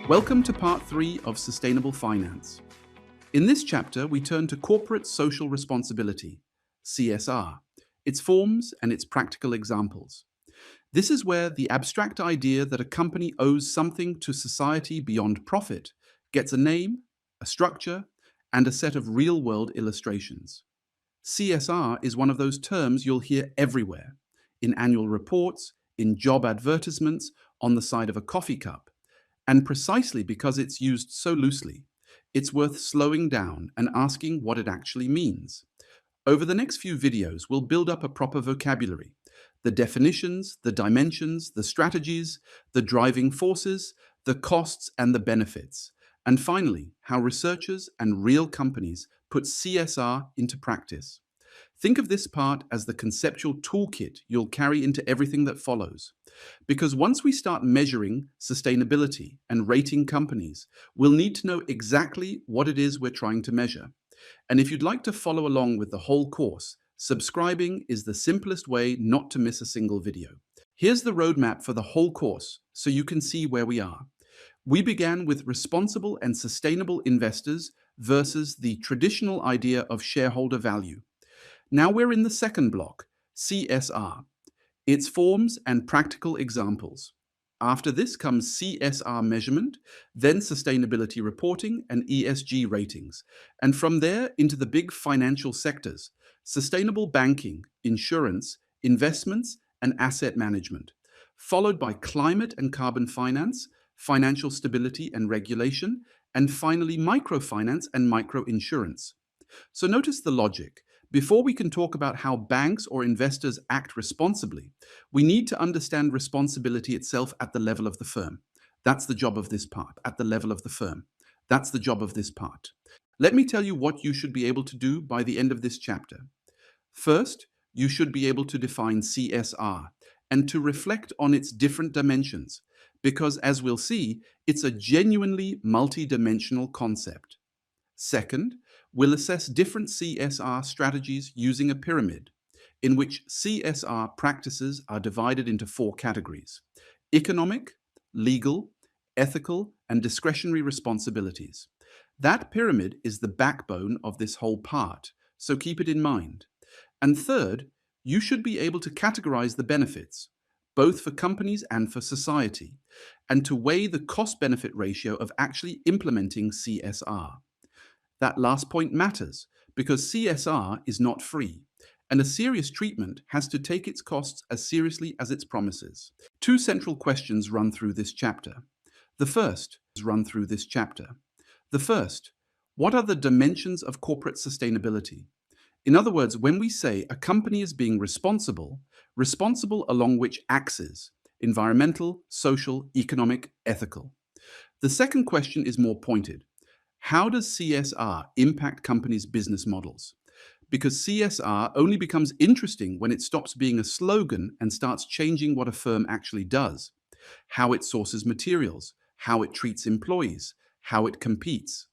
Welcome to part 3 of Sustainable Finance. In this chapter, we turn to corporate social responsibility, CSR, its forms and its practical examples. This is where the abstract idea that a company owes something to society beyond profit gets a name, a structure, and a set of real-world illustrations. CSR is one of those terms you'll hear everywhere, in annual reports, in job advertisements, on the side of a coffee cup. And precisely because it's used so loosely, it's worth slowing down and asking what it actually means. Over the next few videos, we'll build up a proper vocabulary. The definitions, the dimensions, the strategies, the driving forces, the costs and the benefits. And finally, how researchers and real companies put CSR into practice. Think of this part as the conceptual toolkit you'll carry into everything that follows. Because once we start measuring sustainability and rating companies, we'll need to know exactly what it is we're trying to measure. And if you'd like to follow along with the whole course, subscribing is the simplest way not to miss a single video. Here's the roadmap for the whole course, so you can see where we are. We began with responsible and sustainable investors versus the traditional idea of shareholder value. Now we're in the second block, CSR, its forms and practical examples. After this comes CSR measurement, then sustainability reporting and ESG ratings, and from there into the big financial sectors, sustainable banking, insurance, investments, and asset management, followed by climate and carbon finance, financial stability and regulation, and finally microfinance and microinsurance. So notice the logic. Before we can talk about how banks or investors act responsibly, we need to understand responsibility itself at the level of the firm. That's the job of this part, at the level of the firm. That's the job of this part. Let me tell you what you should be able to do by the end of this chapter. First, you should be able to define CSR and to reflect on its different dimensions, because as we'll see, it's a genuinely multi-dimensional concept. Second, we'll assess different CSR strategies using a pyramid, in which CSR practices are divided into 4 categories: economic, legal, ethical, and discretionary responsibilities. That pyramid is the backbone of this whole part, so keep it in mind. And third, you should be able to categorize the benefits, both for companies and for society, and to weigh the cost-benefit ratio of actually implementing CSR. That last point matters because CSR is not free, and a serious treatment has to take its costs as seriously as its promises. 2 central questions run through this chapter. The first, what are the dimensions of corporate sustainability? In other words, when we say a company is being responsible along which axes: environmental, social, economic, ethical. The second question is more pointed. How does CSR impact companies' business models? Because CSR only becomes interesting when it stops being a slogan and starts changing what a firm actually does, how it sources materials, how it treats employees, how it competes.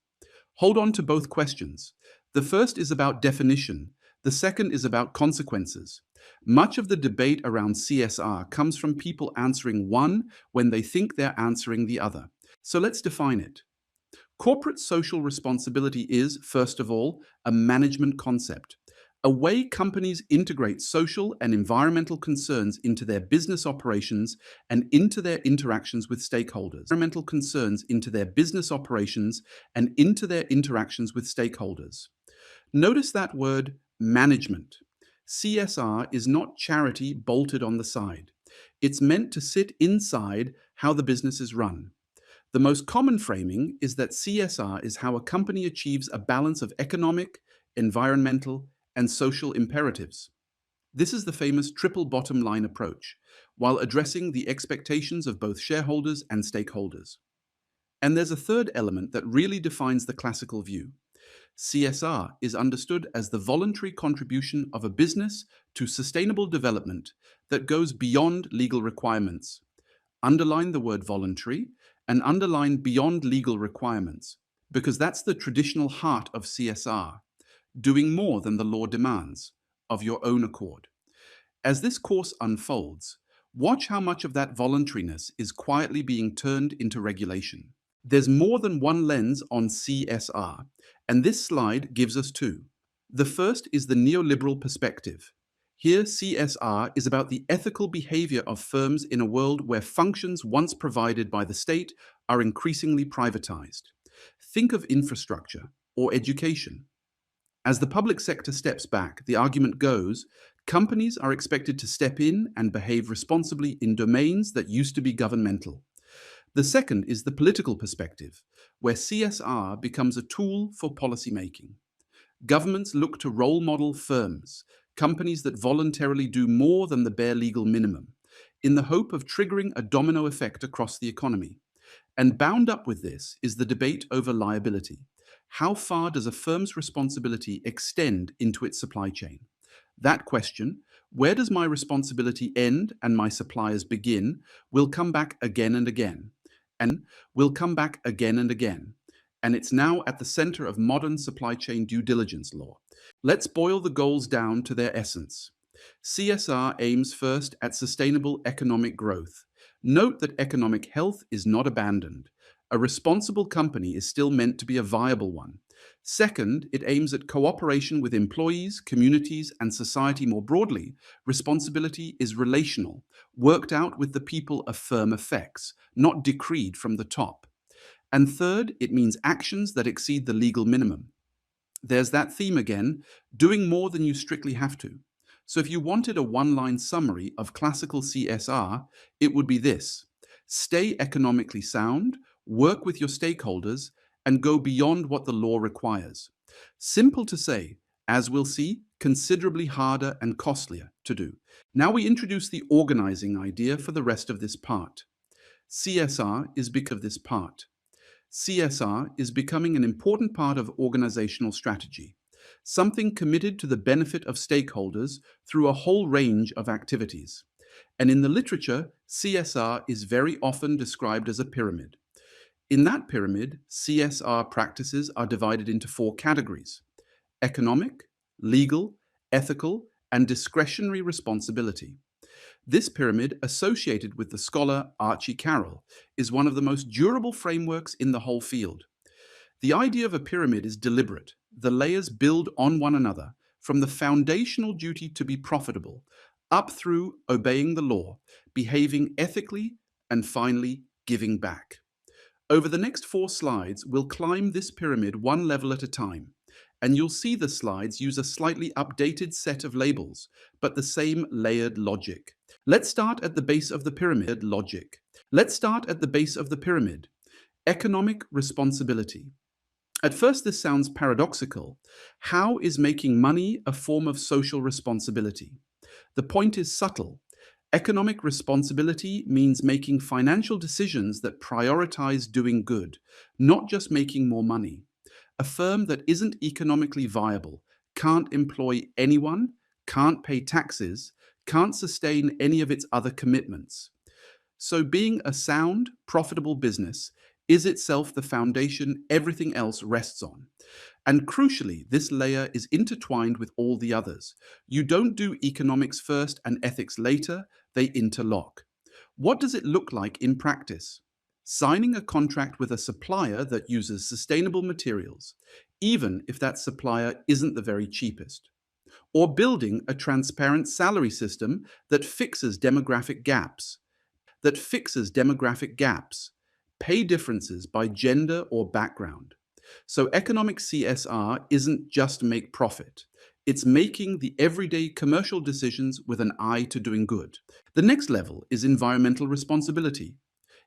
Hold on to both questions. The first is about definition. The second is about consequences. Much of the debate around CSR comes from people answering one when they think they're answering the other. So let's define it. Corporate social responsibility is, first of all, a management concept, a way companies integrate social and environmental concerns into their business operations and into their interactions with stakeholders. Notice that word, management. CSR is not charity bolted on the side. It's meant to sit inside how the business is run. The most common framing is that CSR is how a company achieves a balance of economic, environmental, and social imperatives. This is the famous triple bottom line approach, while addressing the expectations of both shareholders and stakeholders. And there's a third element that really defines the classical view. CSR is understood as the voluntary contribution of a business to sustainable development that goes beyond legal requirements. Underline the word voluntary and underline beyond legal requirements, because that's the traditional heart of CSR, doing more than the law demands, of your own accord. As this course unfolds, watch how much of that voluntariness is quietly being turned into regulation. There's more than one lens on CSR, and this slide gives us two. The first is the neoliberal perspective. Here, CSR is about the ethical behavior of firms in a world where functions once provided by the state are increasingly privatized. Think of infrastructure or education. As the public sector steps back, the argument goes, companies are expected to step in and behave responsibly in domains that used to be governmental. The second is the political perspective, where CSR becomes a tool for policymaking. Governments look to role model firms, companies that voluntarily do more than the bare legal minimum, in the hope of triggering a domino effect across the economy. And bound up with this is the debate over liability. How far does a firm's responsibility extend into its supply chain? That question, where does my responsibility end and my suppliers begin, will come back again and again, and will come back again and again. And it's now at the center of modern supply chain due diligence law. Let's boil the goals down to their essence. CSR aims first at sustainable economic growth. Note that economic health is not abandoned. A responsible company is still meant to be a viable one. Second, it aims at cooperation with employees, communities, and society more broadly. Responsibility is relational, worked out with the people a firm affects, not decreed from the top. And third, it means actions that exceed the legal minimum. There's that theme again, doing more than you strictly have to. So if you wanted a one-line summary of classical CSR, it would be this: stay economically sound, work with your stakeholders, and go beyond what the law requires. Simple to say, as we'll see, considerably harder and costlier to do. Now we introduce the organizing idea for the rest of this part. CSR is because of this part. CSR is becoming an important part of organizational strategy, something committed to the benefit of stakeholders through a whole range of activities. And in the literature, CSR is very often described as a pyramid. In that pyramid, CSR practices are divided into four categories: economic, legal, ethical, and discretionary responsibility. This pyramid, associated with the scholar Archie Carroll, is one of the most durable frameworks in the whole field. The idea of a pyramid is deliberate. The layers build on one another, from the foundational duty to be profitable, up through obeying the law, behaving ethically, and finally giving back. Over the next 4 slides, we'll climb this pyramid one level at a time, and you'll see the slides use a slightly updated set of labels, but the same layered logic. Let's start at the base of the pyramid logic. Let's start at the base of the pyramid. Economic responsibility. At first, this sounds paradoxical. How is making money a form of social responsibility? The point is subtle. Economic responsibility means making financial decisions that prioritize doing good, not just making more money. A firm that isn't economically viable can't employ anyone, can't pay taxes, can't sustain any of its other commitments. So being a sound, profitable business is itself the foundation everything else rests on. And crucially, this layer is intertwined with all the others. You don't do economics first and ethics later, they interlock. What does it look like in practice? Signing a contract with a supplier that uses sustainable materials, even if that supplier isn't the very cheapest. Or building a transparent salary system that fixes demographic gaps, pay differences by gender or background. So economic CSR isn't just make profit. It's making the everyday commercial decisions with an eye to doing good. The next level is environmental responsibility.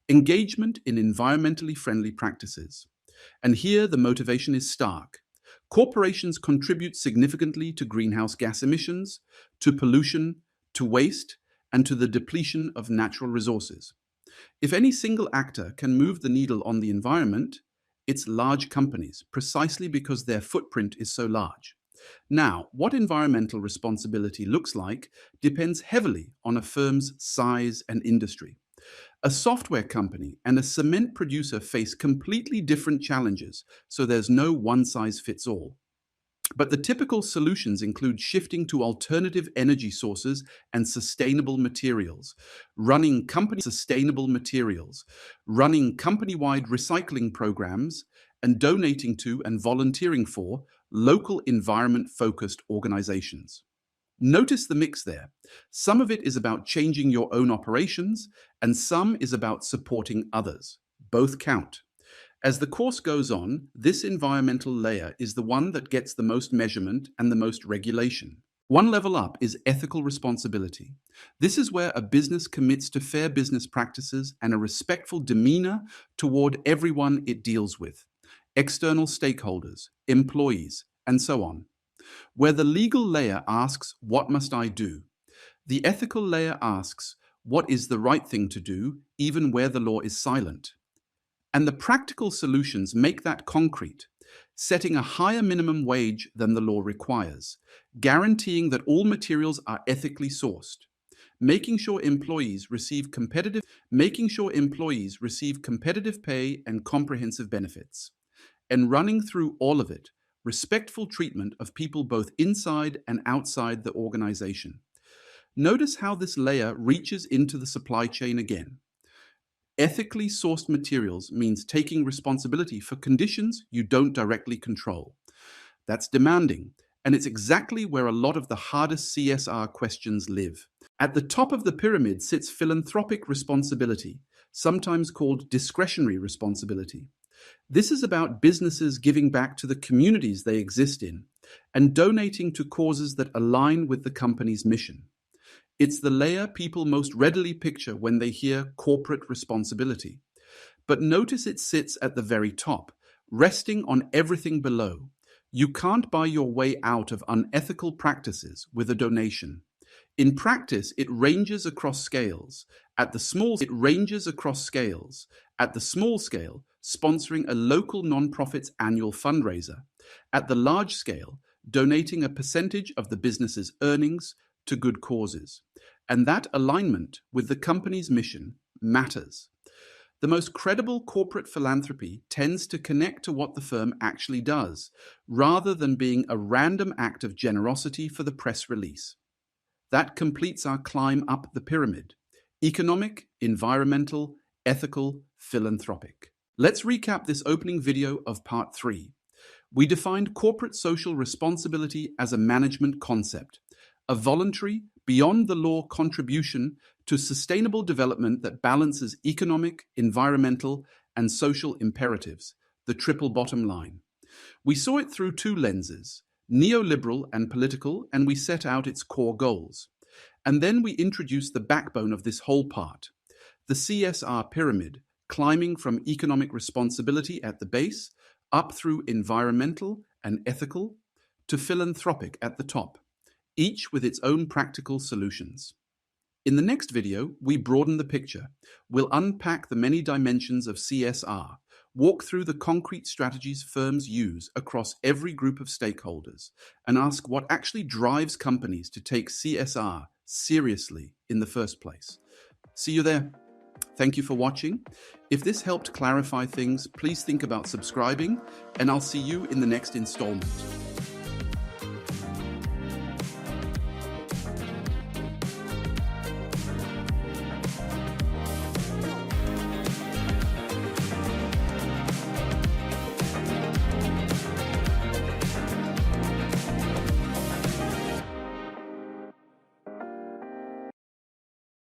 Engagement in environmentally friendly practices. And here the motivation is stark. Corporations contribute significantly to greenhouse gas emissions, to pollution, to waste, and to the depletion of natural resources. If any single actor can move the needle on the environment, it's large companies, precisely because their footprint is so large. Now, what environmental responsibility looks like depends heavily on a firm's size and industry. A software company and a cement producer face completely different challenges, so there's no one-size-fits-all. But the typical solutions include shifting to alternative energy sources and sustainable materials, running company-wide recycling programs, and donating to and volunteering for local environment-focused organizations. Notice the mix there. Some of it is about changing your own operations, and some is about supporting others. Both count. As the course goes on, this environmental layer is the one that gets the most measurement and the most regulation. One level up is ethical responsibility. This is where a business commits to fair business practices and a respectful demeanor toward everyone it deals with, external stakeholders, employees, and so on. Where the legal layer asks, "What must I do?" the ethical layer asks, "What is the right thing to do, even where the law is silent?" And the practical solutions make that concrete, setting a higher minimum wage than the law requires, guaranteeing that all materials are ethically sourced, making sure employees receive competitive pay and comprehensive benefits, and running through all of it, respectful treatment of people both inside and outside the organization. Notice how this layer reaches into the supply chain again. Ethically sourced materials means taking responsibility for conditions you don't directly control. That's demanding, and it's exactly where a lot of the hardest CSR questions live. At the top of the pyramid sits philanthropic responsibility, sometimes called discretionary responsibility. This is about businesses giving back to the communities they exist in and donating to causes that align with the company's mission. It's the layer people most readily picture when they hear corporate responsibility. But notice it sits at the very top, resting on everything below. You can't buy your way out of unethical practices with a donation. In practice, it ranges across scales. At the small scale, sponsoring a local nonprofit's annual fundraiser. At the large scale, donating a percentage of the business's earnings to good causes. And that alignment with the company's mission matters. The most credible corporate philanthropy tends to connect to what the firm actually does, rather than being a random act of generosity for the press release. That completes our climb up the pyramid: economic, environmental, ethical, philanthropic. Let's recap this opening video of part 3. We defined corporate social responsibility as a management concept, a voluntary, beyond-the-law contribution to sustainable development that balances economic, environmental, and social imperatives, the triple bottom line. We saw it through two lenses, neoliberal and political, and we set out its core goals. And then we introduced the backbone of this whole part, the CSR pyramid, climbing from economic responsibility at the base, up through environmental and ethical, to philanthropic at the top, each with its own practical solutions. In the next video, we broaden the picture. We'll unpack the many dimensions of CSR, walk through the concrete strategies firms use across every group of stakeholders, and ask what actually drives companies to take CSR seriously in the first place. See you there. Thank you for watching. If this helped clarify things, please think about subscribing, and I'll see you in the next installment.